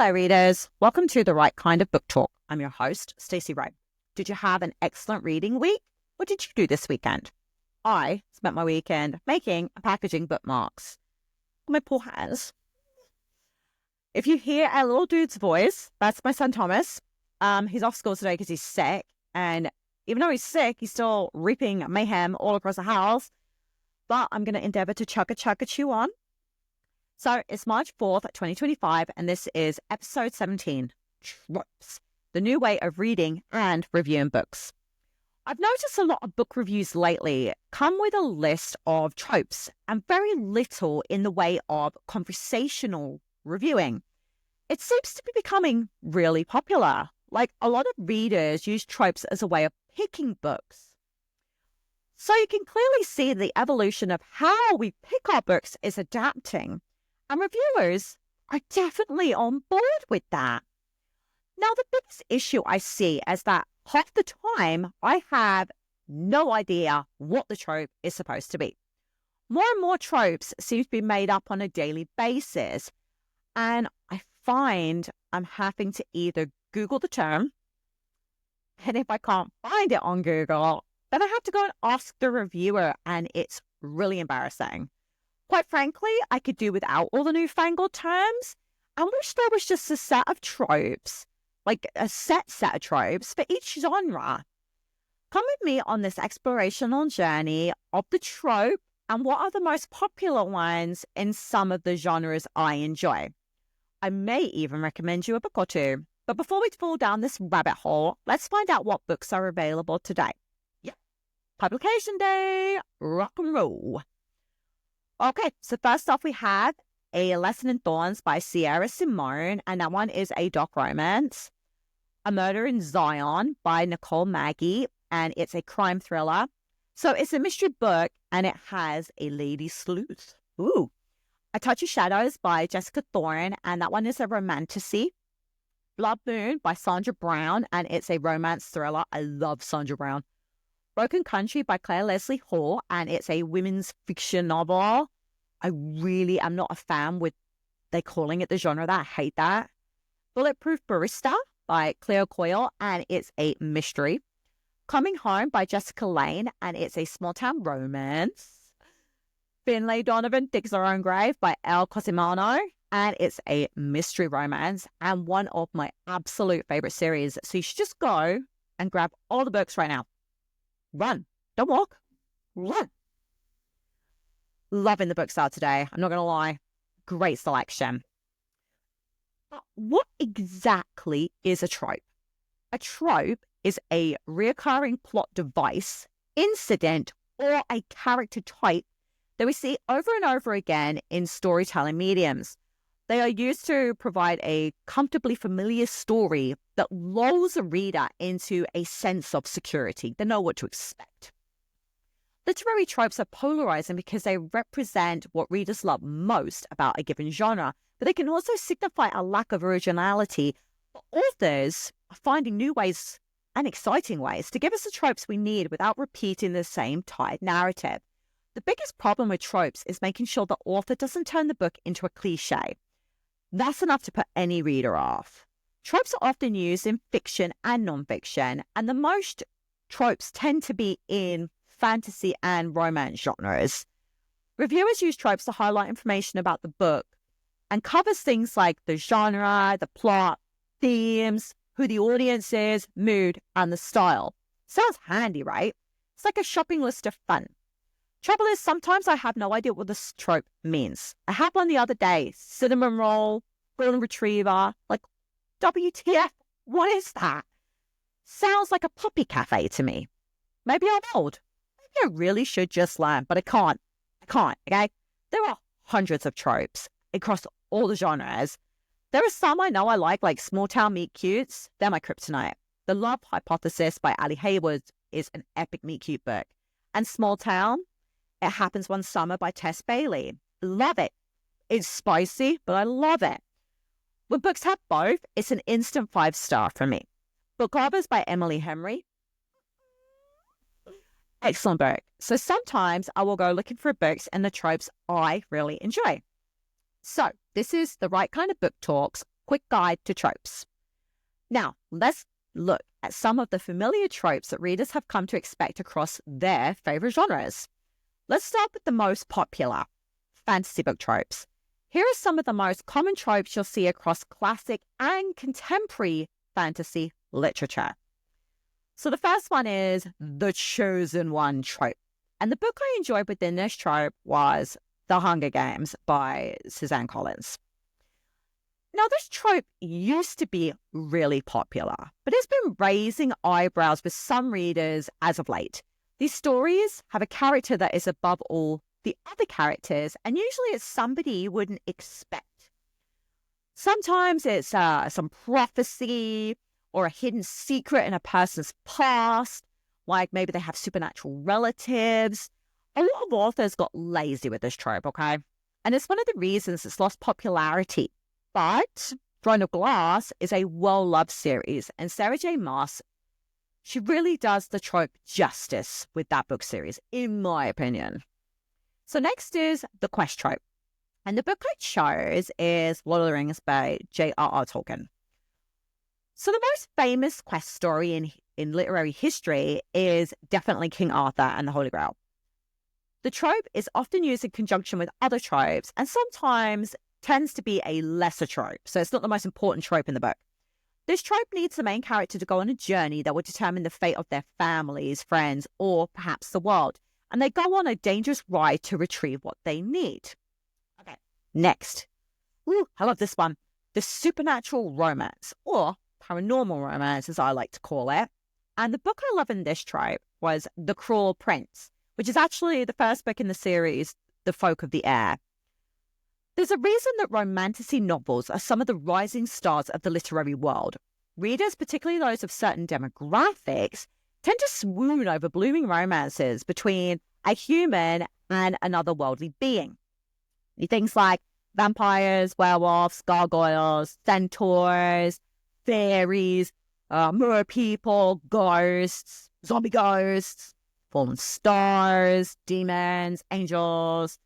Hello, readers. Welcome to the Right Kind of Book Talk. I'm your host, Stacey Wright. Did you have an excellent reading week? What did you do this weekend? I spent my weekend making and packaging bookmarks. My poor hands. If you hear a little dude's voice, that's my son Thomas. He's off school today because he's sick. And even though he's sick, he's still reaping mayhem all across the house. But I'm going to endeavor to chugga chew on. So it's March 4th, 2025, and this is episode 17, Tropes, the new way of reading and reviewing books. I've noticed a lot of book reviews lately come with a list of tropes and very little in the way of conversational reviewing. It seems to be becoming really popular. Like, a lot of readers use tropes as a way of picking books. So you can clearly see the evolution of how we pick our books is adapting. And reviewers are definitely on board with that. Now, the biggest issue I see is that half the time I have no idea what the trope is supposed to be. More and more tropes seem to be made up on a daily basis. And I find I'm having to either Google the term, and if I can't find it on Google, then I have to go and ask the reviewer, and it's really embarrassing. Quite frankly, I could do without all the newfangled terms. I wish there was just a set of tropes, like a set of tropes for each genre. Come with me on this explorational journey of the trope and what are the most popular ones in some of the genres I enjoy. I may even recommend you a book or two. But before we fall down this rabbit hole, let's find out what books are available today. Yeah, publication day, rock and roll. Okay, so first off, we have A Lesson in Thorns by Sierra Simone, and that one is a doc romance. A Murder in Zion by Nicole Maggie, and it's a crime thriller. So it's a mystery book, and it has a lady sleuth. Ooh. A Touch of Shadows by Jessica Thorne, and that one is a romantasy. Blood Moon by Sandra Brown, and it's a romance thriller. I love Sandra Brown. Broken Country by Claire Leslie Hall, and it's a women's fiction novel. I really am not a fan with they calling it the genre that. I hate that. Bulletproof Barista by Claire Coyle, and it's a mystery. Coming Home by Jessica Lane, and it's a small town romance. Finlay Donovan Digs Her Own Grave by Elle Cosimano, and it's a mystery romance and one of my absolute favorite series. So you should just go and grab all the books right now. Run. Don't walk. Run. Loving the book start today. I'm not going to lie. Great selection. But what exactly is a trope? A trope is a recurring plot device, incident, or a character type that we see over and over again in storytelling mediums. They are used to provide a comfortably familiar story that lulls a reader into a sense of security. They know what to expect. Literary tropes are polarizing because they represent what readers love most about a given genre, but they can also signify a lack of originality. But authors are finding new ways and exciting ways to give us the tropes we need without repeating the same tired narrative. The biggest problem with tropes is making sure the author doesn't turn the book into a cliche. That's enough to put any reader off. Tropes are often used in fiction and nonfiction, and the most tropes tend to be in fantasy and romance genres. Reviewers use tropes to highlight information about the book and covers things like the genre, the plot, themes, who the audience is, mood, and the style. Sounds handy, right? It's like a shopping list of fun. Trouble is, sometimes I have no idea what this trope means. I had one the other day, cinnamon roll, golden retriever, like, WTF, what is that? Sounds like a puppy cafe to me. Maybe I'm old. Maybe I really should just learn, but I can't, okay? There are hundreds of tropes across all the genres. There are some I know I like Small Town Meet Cutes. They're my kryptonite. The Love Hypothesis by Ali Hayward is an epic meet cute book. And Small Town, It Happens One Summer by Tess Bailey. Love it. It's spicy, but I love it. When books have both, it's an instant 5-star for me. Book Lovers by Emily Henry. Excellent book. So sometimes I will go looking for books and the tropes I really enjoy. So this is the Right Kind of Book Talks quick guide to tropes. Now, let's look at some of the familiar tropes that readers have come to expect across their favorite genres. Let's start with the most popular, fantasy book tropes. Here are some of the most common tropes you'll see across classic and contemporary fantasy literature. So the first one is the chosen one trope. And the book I enjoyed within this trope was The Hunger Games by Suzanne Collins. Now, this trope used to be really popular, but it's been raising eyebrows with some readers as of late. These stories have a character that is above all the other characters, and usually it's somebody you wouldn't expect. Sometimes it's some prophecy or a hidden secret in a person's past, like maybe they have supernatural relatives. A lot of authors got lazy with this trope, okay? And it's one of the reasons it's lost popularity. But Throne of Glass is a well-loved series, and Sarah J. Maas, she really does the trope justice with that book series, in my opinion. So next is the quest trope. And the book I chose is Lord of the Rings by J.R.R. Tolkien. So the most famous quest story in literary history is definitely King Arthur and the Holy Grail. The trope is often used in conjunction with other tropes and sometimes tends to be a lesser trope, so it's not the most important trope in the book. This trope needs the main character to go on a journey that will determine the fate of their families, friends, or perhaps the world, and they go on a dangerous ride to retrieve what they need. Okay, next. Ooh, I love this one. The supernatural romance, or paranormal romance, as I like to call it. And the book I love in this trope was The Cruel Prince, which is actually the first book in the series, The Folk of the Air. There's a reason that romantasy novels are some of the rising stars of the literary world. Readers, particularly those of certain demographics, tend to swoon over blooming romances between a human and another worldly being. Things like vampires, werewolves, gargoyles, centaurs, fairies, mer people, ghosts, zombie ghosts, fallen stars, demons, angels,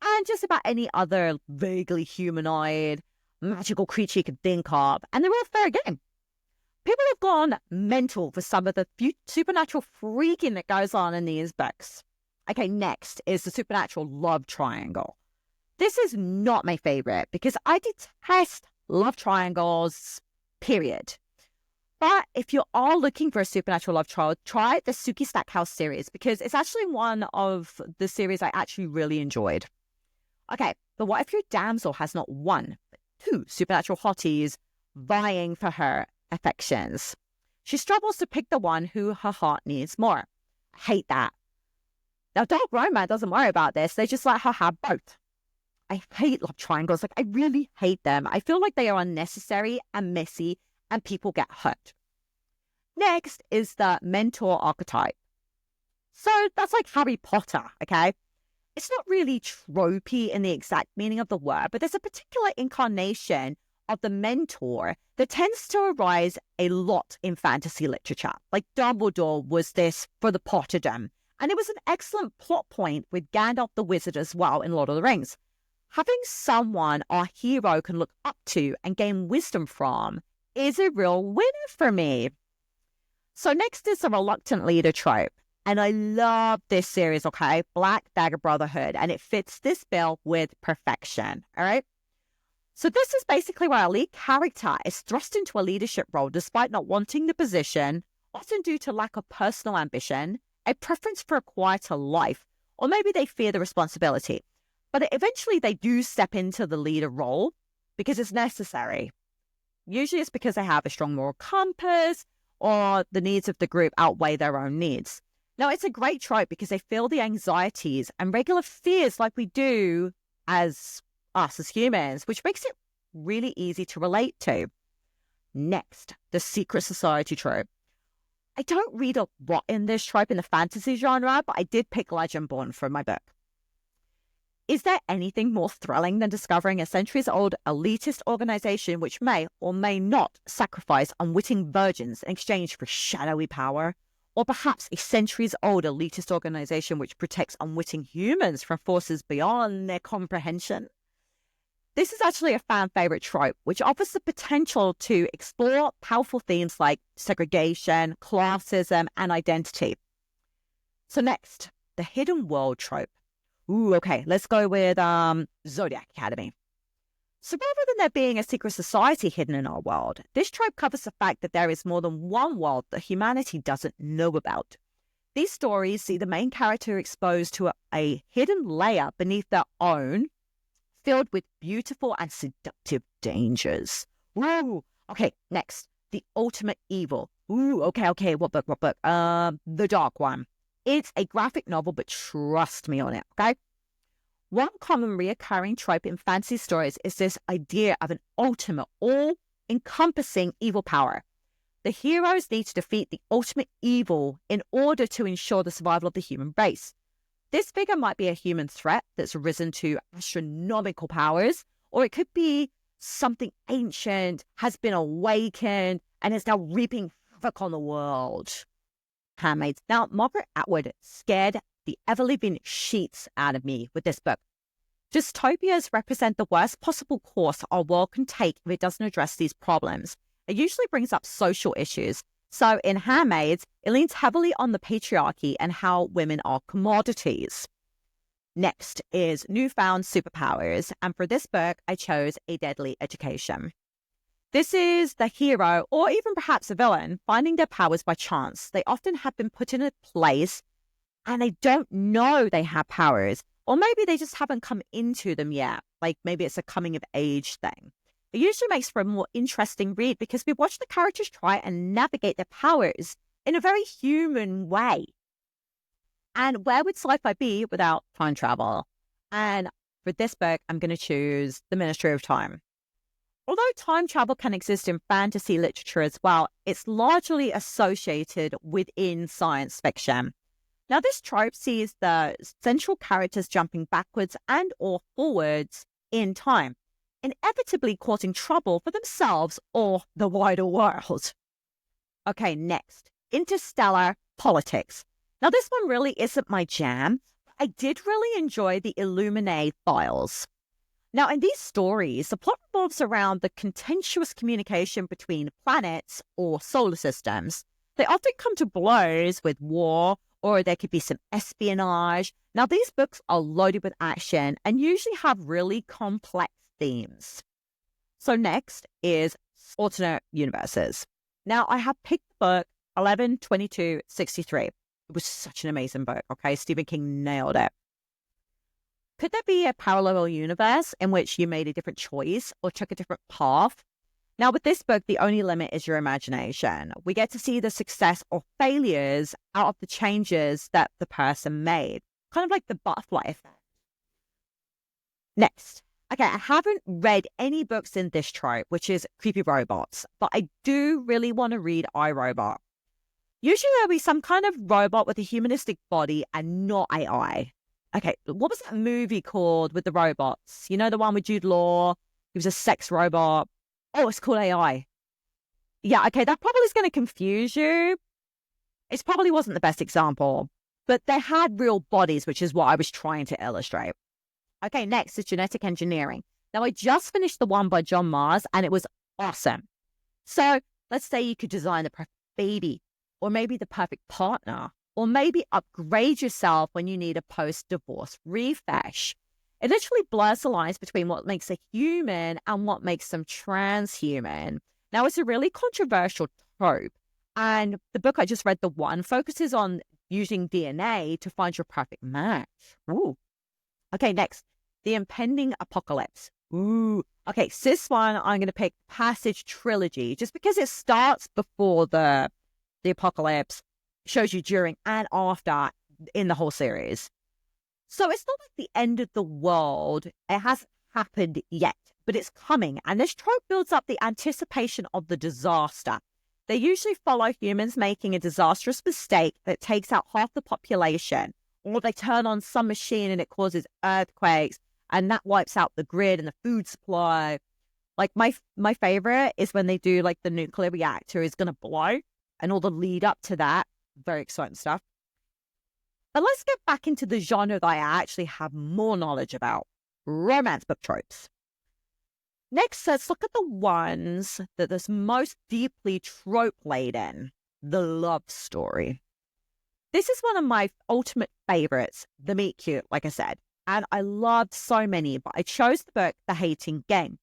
and just about any other vaguely humanoid, magical creature you could think of. And they're all fair game. People have gone mental for some of the supernatural freaking that goes on in these books. Okay, next is the supernatural love triangle. This is not my favorite because I detest love triangles, period. But if you are looking for a supernatural love triangle, try the Suki Stackhouse series because it's actually one of the series I actually really enjoyed. Okay, but what if your damsel has not one, but two supernatural hotties vying for her affections? She struggles to pick the one who her heart needs more. I hate that. Now, Dark Romance doesn't worry about this. They just let her have both. I hate love triangles. Like, I really hate them. I feel like they are unnecessary and messy and people get hurt. Next is the mentor archetype. So that's like Harry Potter, okay? It's not really tropey in the exact meaning of the word, but there's a particular incarnation of the mentor that tends to arise a lot in fantasy literature. Like Dumbledore was this for the Potterdom, and it was an excellent plot point with Gandalf the Wizard as well in Lord of the Rings. Having someone our hero can look up to and gain wisdom from is a real winner for me. So next is the reluctant leader trope. And I love this series, okay? Black Dagger Brotherhood. And it fits this bill with perfection, all right? So this is basically where a lead character is thrust into a leadership role despite not wanting the position, often due to lack of personal ambition, a preference for a quieter life, or maybe they fear the responsibility. But eventually they do step into the leader role because it's necessary. Usually it's because they have a strong moral compass or the needs of the group outweigh their own needs. Now, it's a great trope because they feel the anxieties and regular fears like we do as us as humans, which makes it really easy to relate to. Next, the secret society trope. I don't read a lot in this trope in the fantasy genre, but I did pick Legendborn for my book. Is there anything more thrilling than discovering a centuries-old elitist organization which may or may not sacrifice unwitting virgins in exchange for shadowy power? Or perhaps a centuries-old elitist organization which protects unwitting humans from forces beyond their comprehension? This is actually a fan favorite trope, which offers the potential to explore powerful themes like segregation, classism, and identity. So next, the hidden world trope. Ooh, okay, let's go with Zodiac Academy. So rather than there being a secret society hidden in our world, this trope covers the fact that there is more than one world that humanity doesn't know about. These stories see the main character exposed to a hidden layer beneath their own, filled with beautiful and seductive dangers. Ooh, okay, next, the ultimate evil. Ooh, okay, what book? The Dark One. It's a graphic novel, but trust me on it, okay? One common reoccurring trope in fantasy stories is this idea of an ultimate, all-encompassing evil power. The heroes need to defeat the ultimate evil in order to ensure the survival of the human race. This figure might be a human threat that's risen to astronomical powers, or it could be something ancient, has been awakened, and is now reaping havoc on the world. Handmaids. Now, Margaret Atwood scared the ever-living sheets out of me with this book. Dystopias represent the worst possible course our world can take if it doesn't address these problems. It usually brings up social issues. So in Handmaids, it leans heavily on the patriarchy and how women are commodities. Next is newfound superpowers, and for this book, I chose A Deadly Education. This is the hero, or even perhaps a villain, finding their powers by chance. They often have been put in a place and they don't know they have powers, or maybe they just haven't come into them yet. Like maybe it's a coming of age thing. It usually makes for a more interesting read because we watch the characters try and navigate their powers in a very human way. And where would sci-fi be without time travel? And for this book, I'm going to choose The Ministry of Time. Although time travel can exist in fantasy literature as well, it's largely associated within science fiction. Now, this trope sees the central characters jumping backwards and or forwards in time, inevitably causing trouble for themselves or the wider world. Okay, next, interstellar politics. Now, this one really isn't my jam. I did really enjoy the Illuminae files. Now, in these stories, the plot revolves around the contentious communication between planets or solar systems. They often come to blows with war, or there could be some espionage. Now, these books are loaded with action and usually have really complex themes. So next is alternate universes. Now, I have picked the book 11/22/63. It was such an amazing book, okay? Stephen King nailed it. Could there be a parallel universe in which you made a different choice or took a different path? Now, with this book, the only limit is your imagination. We get to see the success or failures out of the changes that the person made, kind of like the butterfly effect. Next. Okay, I haven't read any books in this trope, which is creepy robots, but I do really want to read iRobot. Usually there'll be some kind of robot with a humanistic body and not AI. Okay, what was that movie called with the robots? You know, the one with Jude Law? He was a sex robot. Oh, it's called AI. Yeah, okay, that probably is going to confuse you. It probably wasn't the best example, but they had real bodies, which is what I was trying to illustrate. Okay, next is genetic engineering. Now, I just finished the one by John Mars, and it was awesome. So let's say you could design the perfect baby, or maybe the perfect partner, or maybe upgrade yourself when you need a post-divorce refresh. It literally blurs the lines between what makes a human and what makes them transhuman. Now, it's a really controversial trope, and the book I just read, the one, focuses on using DNA to find your perfect match. Ooh. Okay, next, the impending apocalypse. Ooh. Okay, so this one I'm going to pick Passage Trilogy, just because it starts before the apocalypse, shows you during and after in the whole series. So it's not like the end of the world. It hasn't happened yet, but it's coming. And this trope builds up the anticipation of the disaster. They usually follow humans making a disastrous mistake that takes out half the population, or they turn on some machine and it causes earthquakes, and that wipes out the grid and the food supply. Like my favorite is when they do like the nuclear reactor is going to blow and all the lead up to that. Very exciting stuff. But let's get back into the genre that I actually have more knowledge about. Romance book tropes. Next, let's look at the ones that is most deeply trope-laden, the love story. This is one of my ultimate favorites, the meet cute, like I said. And I loved so many, but I chose the book, The Hating Game.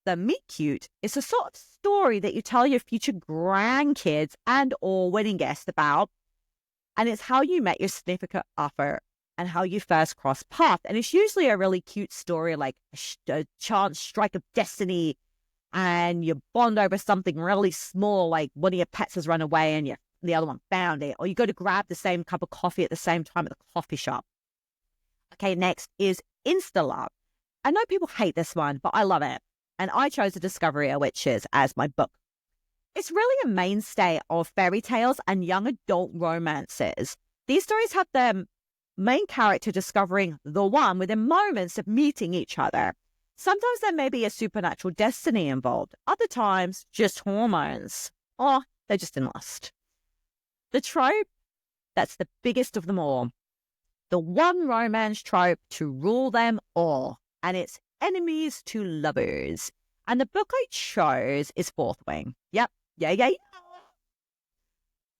The meet cute is a sort of story that you tell your future grandkids and or wedding guests about. And it's how you met your significant other and how you first crossed paths. And it's usually a really cute story, like a chance strike of destiny, and you bond over something really small, like one of your pets has run away and the other one found it, or you go to grab the same cup of coffee at the same time at the coffee shop. Okay, next is Insta-Love. I know people hate this one, but I love it. And I chose The Discovery of Witches as my book. It's really a mainstay of fairy tales and young adult romances. These stories have the main character discovering the one within moments of meeting each other. Sometimes there may be a supernatural destiny involved. Other times, just hormones. Or they're just in lust. The trope, that's the biggest of them all. The one romance trope to rule them all. And it's enemies to lovers. And the book I chose is Fourth Wing. Yep. Yeah.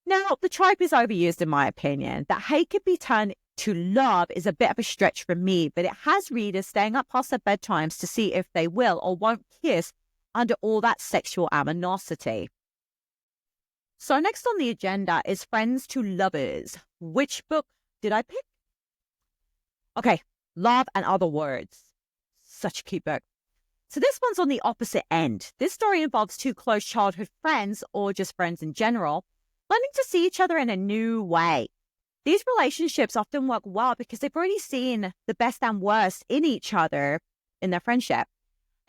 Now, the trope is overused in my opinion. That hate could be turned to love is a bit of a stretch for me, but it has readers staying up past their bedtimes to see if they will or won't kiss under all that sexual animosity. So next on the agenda is Friends to Lovers. Which book did I pick? Okay, Love and Other Words. Such a cute book. So this one's on the opposite end. This story involves two close childhood friends, or just friends in general, learning to see each other in a new way. These relationships often work well because they've already seen the best and worst in each other in their friendship.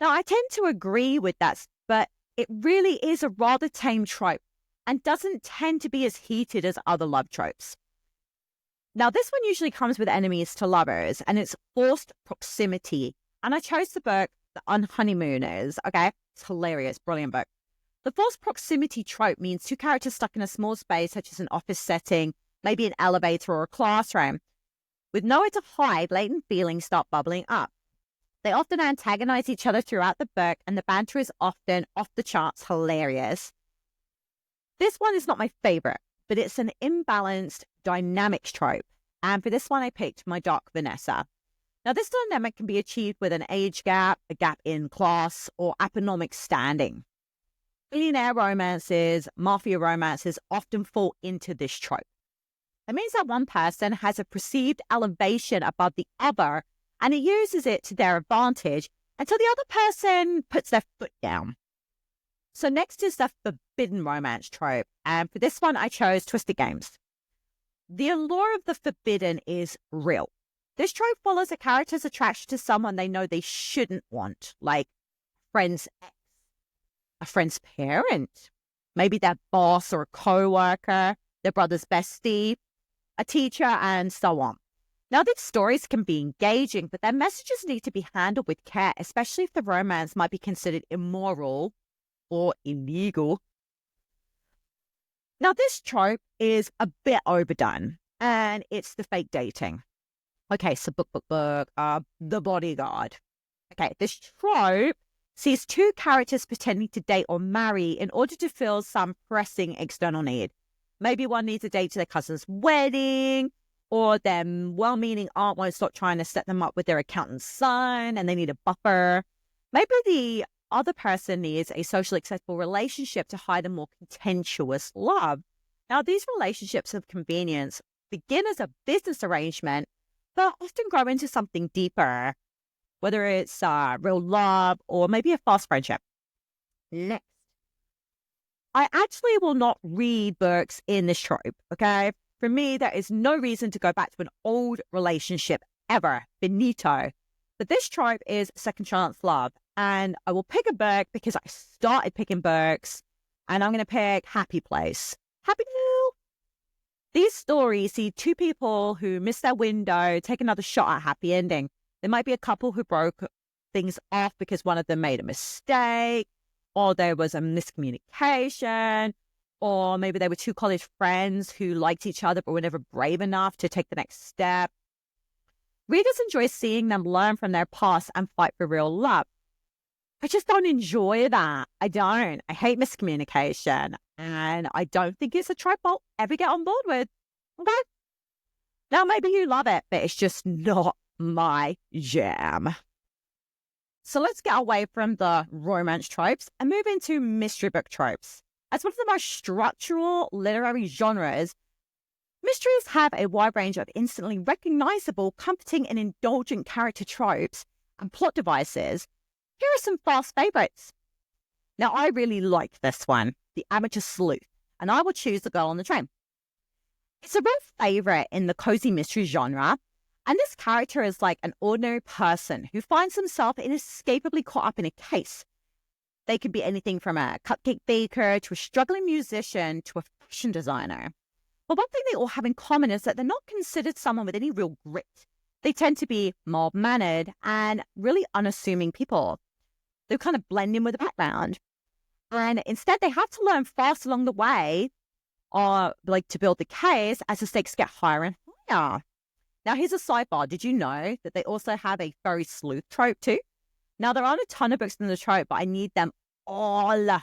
Now, I tend to agree with that, but it really is a rather tame trope and doesn't tend to be as heated as other love tropes. Now, this one usually comes with enemies to lovers, and it's forced proximity. And I chose the book, The Unhoneymooners, okay? It's hilarious, brilliant book. The forced proximity trope means two characters stuck in a small space, such as an office setting, maybe an elevator or a classroom. With nowhere to hide, latent feelings start bubbling up. They often antagonize each other throughout the book, and the banter is often off the charts hilarious. This one is not my favorite, but it's an imbalanced dynamics trope. And for this one, I picked My Dark Vanessa. Now, this dynamic can be achieved with an age gap, a gap in class, or economic standing. Billionaire romances, mafia romances often fall into this trope. It means that one person has a perceived elevation above the other, and it uses it to their advantage until the other person puts their foot down. So next is the forbidden romance trope, and for this one, I chose Twisted Games. The allure of the forbidden is real. This trope follows a character's attraction to someone they know they shouldn't want, like a friend's ex, a friend's parent, maybe their boss or a co-worker, their brother's bestie, a teacher, and so on. Now, these stories can be engaging, but their messages need to be handled with care, especially if the romance might be considered immoral or illegal. Now, this trope is a bit overdone, and it's the fake dating. Okay, so The Bodyguard. Okay, this trope sees two characters pretending to date or marry in order to fill some pressing external need. Maybe one needs a date to their cousin's wedding, or their well-meaning aunt won't stop trying to set them up with their accountant's son, and they need a buffer. Maybe the other person needs a socially acceptable relationship to hide a more contentious love. Now, these relationships of convenience begin as a business arrangement, but often grow into something deeper, whether it's real love or maybe a false friendship. Next, I actually will not read books in this trope, okay? For me, there is no reason to go back to an old relationship ever. Finito. But this trope is second chance love. And I will pick a book because I started picking books, and I'm going to pick Happy Place. Happy New. These stories see two people who miss their window take another shot at a happy ending. There might be a couple who broke things off because one of them made a mistake, or there was a miscommunication, or maybe they were two college friends who liked each other but were never brave enough to take the next step. Readers enjoy seeing them learn from their past and fight for real love. I just don't enjoy that. I don't. I hate miscommunication. And I don't think it's a trope I'll ever get on board with. Okay. Now, maybe you love it, but it's just not my jam. So let's get away from the romance tropes and move into mystery book tropes. As one of the most structural literary genres, mysteries have a wide range of instantly recognizable, comforting, and indulgent character tropes and plot devices. Here are some fast favorites. Now, I really like this one, The Amateur Sleuth, and I will choose The Girl on the Train. It's a real favorite in the cozy mystery genre, and this character is like an ordinary person who finds himself inescapably caught up in a case. They can be anything from a cupcake baker to a struggling musician to a fashion designer. But one thing they all have in common is that they're not considered someone with any real grit. They tend to be mild-mannered and really unassuming people. They kind of blend in with the background. And instead, they have to learn fast along the way, to build the case as the stakes get higher and higher. Now, here's a sidebar. Did you know that they also have a furry sleuth trope too? Now, there aren't a ton of books in the trope, but I need them all.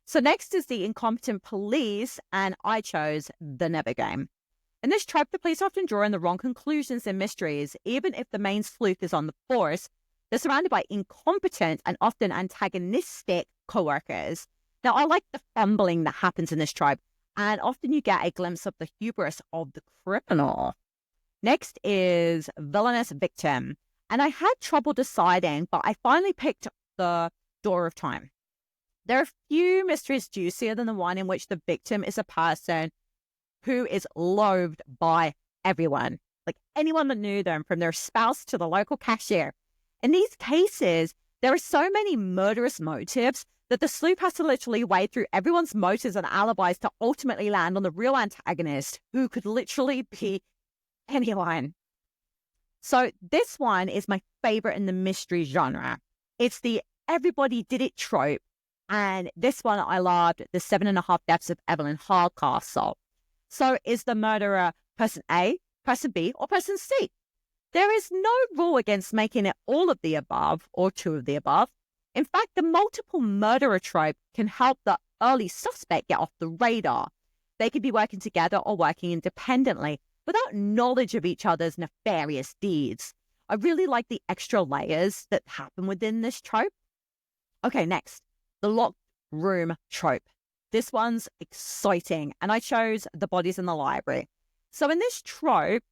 So next is the incompetent police, and I chose The Never Game. In this trope, the police often draw in the wrong conclusions in mysteries. Even if the main sleuth is on the force, they're surrounded by incompetent and often antagonistic co-workers. Now, I like the fumbling that happens in this trope, and often you get a glimpse of the hubris of the criminal. Next is Villainous Victim, and I had trouble deciding, but I finally picked The Door of Time. There are few mysteries juicier than the one in which the victim is a person who is loathed by everyone, like anyone that knew them, from their spouse to the local cashier. In these cases, there are so many murderous motives that the sleuth has to literally wade through everyone's motives and alibis to ultimately land on the real antagonist, who could literally be anyone. So this one is my favorite in the mystery genre. It's the everybody did it trope. And this one I loved, The 7.5 Deaths of Evelyn Hardcastle. So is the murderer person A, person B, or person C? There is no rule against making it all of the above or two of the above. In fact, the multiple murderer trope can help the early suspect get off the radar. They could be working together or working independently without knowledge of each other's nefarious deeds. I really like the extra layers that happen within this trope. Okay, next, the locked room trope. This one's exciting, and I chose The Bodies in the Library. So in this trope,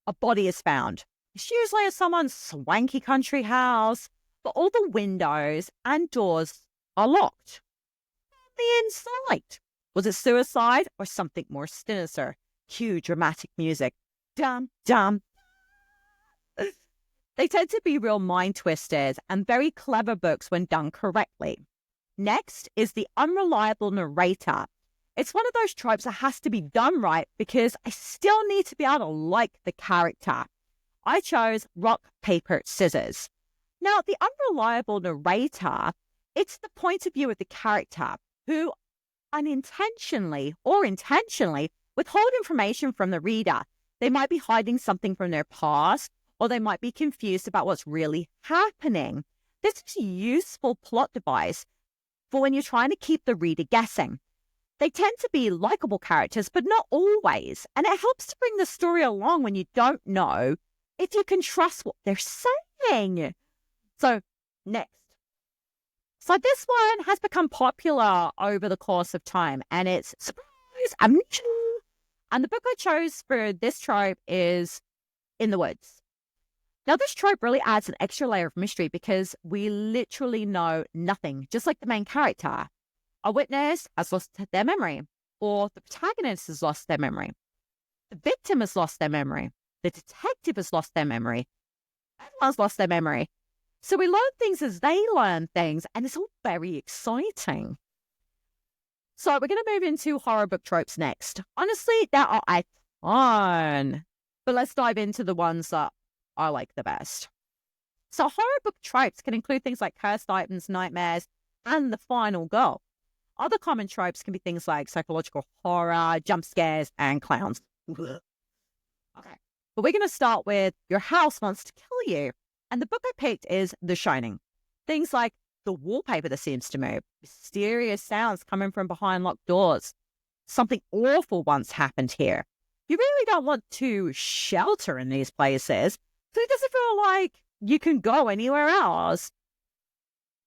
a body is found. It's usually at someone's swanky country house, but all the windows and doors are locked. The inside. Was it suicide or something more sinister? Cue dramatic music. Dum, dum. They tend to be real mind twisters and very clever books when done correctly. Next is the unreliable narrator. It's one of those tropes that has to be done right because I still need to be able to like the character. I chose rock, paper, scissors. Now, the unreliable narrator, it's the point of view of the character who unintentionally or intentionally withhold information from the reader. They might be hiding something from their past, or they might be confused about what's really happening. This is a useful plot device for when you're trying to keep the reader guessing. They tend to be likable characters, but not always. And it helps to bring the story along when you don't know if you can trust what they're saying. So, next. So this one has become popular over the course of time, and it's surprise, amnesia. And the book I chose for this trope is In the Woods. Now, this trope really adds an extra layer of mystery because we literally know nothing, just like the main character. A witness has lost their memory, or the protagonist has lost their memory. The victim has lost their memory. The detective has lost their memory. Everyone's lost their memory. So we learn things as they learn things, and it's all very exciting. So we're going to move into horror book tropes next. Honestly, there are a ton, but let's dive into the ones that I like the best. So horror book tropes can include things like cursed items, nightmares, and the final girl. Other common tropes can be things like psychological horror, jump scares, and clowns. Okay. But we're going to start with your house wants to kill you. And the book I picked is The Shining. Things like the wallpaper that seems to move, mysterious sounds coming from behind locked doors. Something awful once happened here. You really don't want to shelter in these places, so it doesn't feel like you can go anywhere else.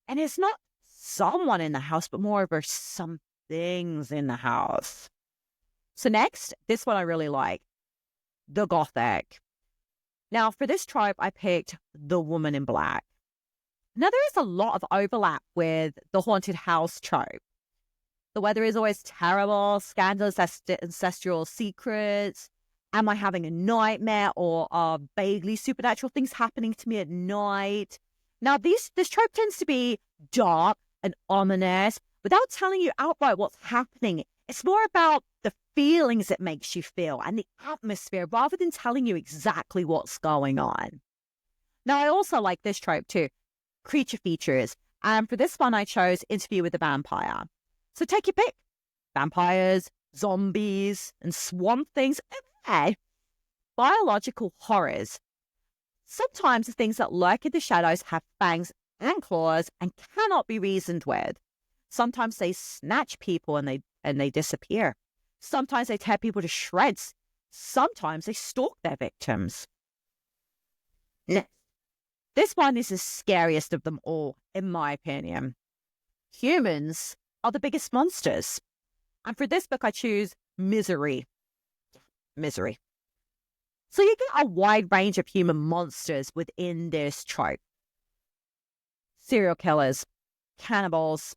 And it's not someone in the house, but more over some things in the house. So next, this one I really like, the Gothic. Now, for this trope, I picked the woman in black. Now, there is a lot of overlap with the haunted house trope. The weather is always terrible, scandalous ancestral secrets. Am I having a nightmare, or are vaguely supernatural things happening to me at night? Now, this trope tends to be dark and ominous without telling you outright what's happening. It's more about the feelings it makes you feel and the atmosphere rather than telling you exactly what's going on. Now, I also like this trope too, creature features. And for this one, I chose Interview with a Vampire. So take your pick. Vampires, zombies, and swamp things. Biological horrors. Sometimes the things that lurk in the shadows have fangs and claws and cannot be reasoned with. Sometimes they snatch people and they disappear. Sometimes they tear people to shreds. Sometimes they stalk their victims. Next. This one is the scariest of them all, in my opinion. Humans are the biggest monsters. And for this book, I choose Misery. Misery. So you get a wide range of human monsters within this trope. Serial killers, cannibals,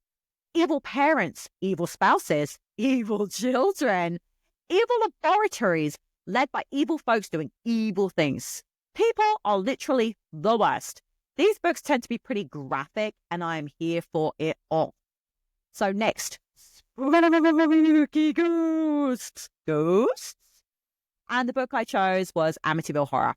evil parents, evil spouses, evil children, evil laboratories led by evil folks doing evil things. People are literally the worst. These books tend to be pretty graphic, and I am here for it all. So next, spooky ghosts. Ghosts? And the book I chose was Amityville Horror.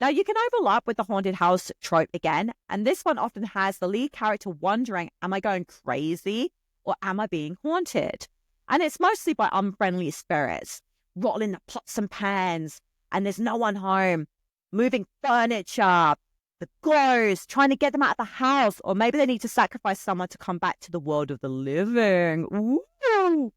Now, you can overlap with the haunted house trope again, and this one often has the lead character wondering, am I going crazy or am I being haunted? And it's mostly by unfriendly spirits, rattling the pots and pans, and there's no one home, moving furniture, the ghosts, trying to get them out of the house, or maybe they need to sacrifice someone to come back to the world of the living. Ooh.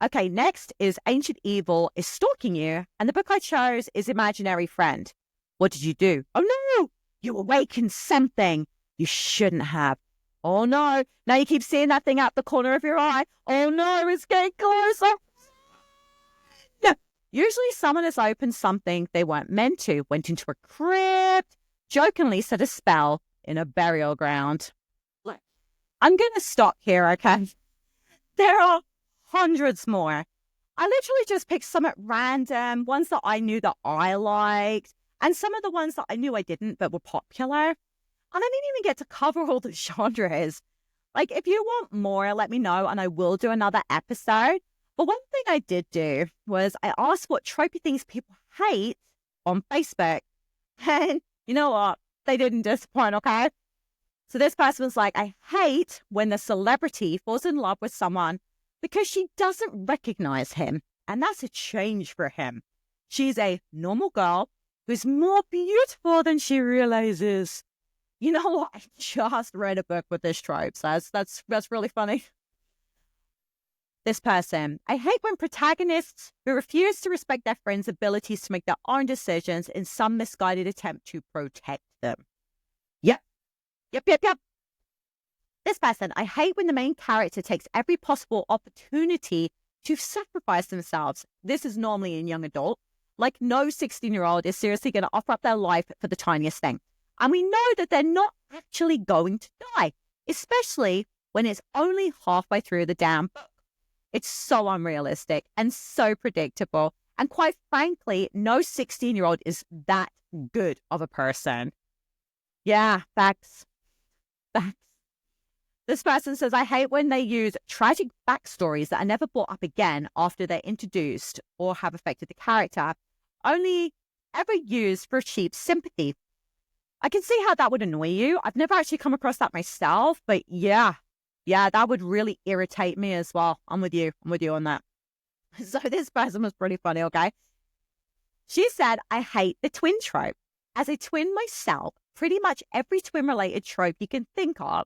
Okay, next is Ancient Evil is Stalking You, and the book I chose is Imaginary Friend. What did you do? Oh no, you awakened something you shouldn't have. Oh no, now you keep seeing that thing out the corner of your eye. Oh no, it's getting closer. No. Usually someone has opened something they weren't meant to, went into a crypt, jokingly set a spell in a burial ground. Look, I'm going to stop here, okay? There are hundreds more. I literally just picked some at random, ones that I knew that I liked, and some of the ones that I knew I didn't but were popular. And I didn't even get to cover all the genres. Like, if you want more, let me know and I will do another episode. But one thing I did do was I asked what tropey things people hate on Facebook. And you know what? They didn't disappoint, okay? So this person was like, I hate when the celebrity falls in love with someone because she doesn't recognize him. And that's a change for him. She's a normal girl who's more beautiful than she realizes. You know what? I just read a book with this trope. So that's really funny. This person, I hate when protagonists who refuse to respect their friends' abilities to make their own decisions in some misguided attempt to protect them. Yep. This person, I hate when the main character takes every possible opportunity to sacrifice themselves. This is normally in young adult. Like, no 16-year-old is seriously going to offer up their life for the tiniest thing. And we know that they're not actually going to die, especially when it's only halfway through the damn book. It's so unrealistic and so predictable. And quite frankly, no 16-year-old is that good of a person. Yeah, facts. This person says, I hate when they use tragic backstories that are never brought up again after they're introduced or have affected the character, only ever used for cheap sympathy. I can see how that would annoy you. I've never actually come across that myself, but yeah, that would really irritate me as well. I'm with you on that. So this person was pretty funny, okay? She said, I hate the twin trope. As a twin myself, pretty much every twin-related trope you can think of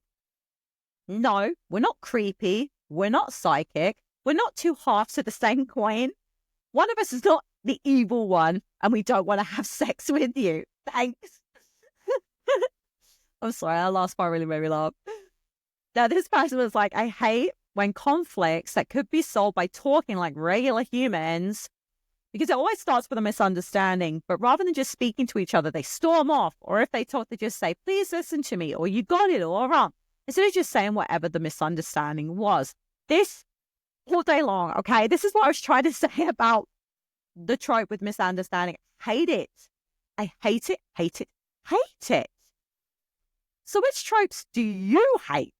No, we're not creepy. We're not psychic. We're not two halves of the same coin. One of us is not the evil one, and we don't want to have sex with you. Thanks. I'm sorry, that last part really made me laugh. Now, this person was like, I hate when conflicts that could be solved by talking like regular humans, because it always starts with a misunderstanding. But rather than just speaking to each other, they storm off. Or if they talk, they just say, please listen to me, or you got it all wrong. Instead of just saying whatever the misunderstanding was. This all day long, okay? This is what I was trying to say about the trope with misunderstanding. Hate it. I hate it, hate it, hate it. So which tropes do you hate?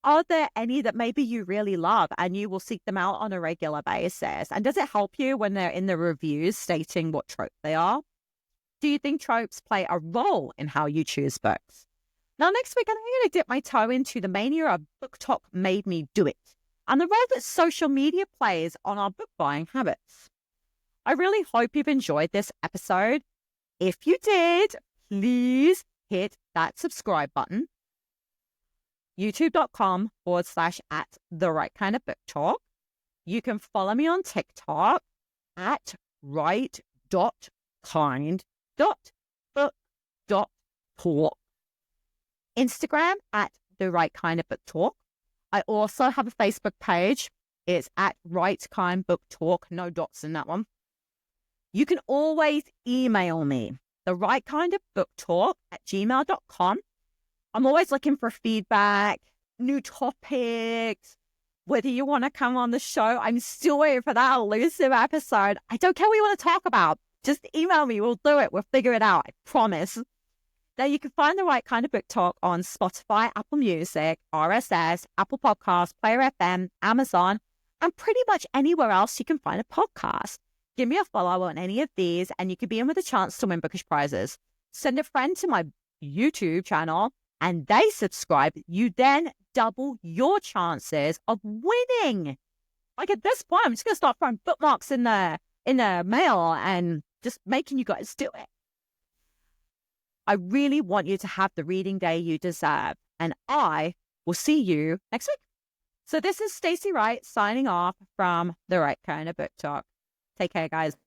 Are there any that maybe you really love and you will seek them out on a regular basis? And does it help you when they're in the reviews stating what trope they are? Do you think tropes play a role in how you choose books? Now, next week, I'm going to dip my toe into the mania of book talk made me do it and the role that social media plays on our book buying habits. I really hope you've enjoyed this episode. If you did, please hit that subscribe button. youtube.com/at the right kind of book talk. You can follow me on TikTok at right.kind.book.talk. Instagram at the right kind of book talk. I also have a Facebook page. It's at right kind book talk. No dots in that one. You can always email me, the right kind of book talk at gmail.com. I'm always looking for feedback, new topics, whether you want to come on the show. I'm still waiting for that elusive episode. I don't care what you want to talk about. Just email me. We'll do it. We'll figure it out. I promise. Now, you can find the right kind of book talk on Spotify, Apple Music, RSS, Apple Podcasts, Player FM, Amazon, and pretty much anywhere else you can find a podcast. Give me a follow on any of these, and you could be in with a chance to win bookish prizes. Send a friend to my YouTube channel, and they subscribe. You then double your chances of winning. Like at this point, I'm just going to start throwing bookmarks in the mail and just making you guys do it. I really want you to have the reading day you deserve, and I will see you next week. So this is Stacey Wright signing off from The Right Kind of Book Talk. Take care, guys.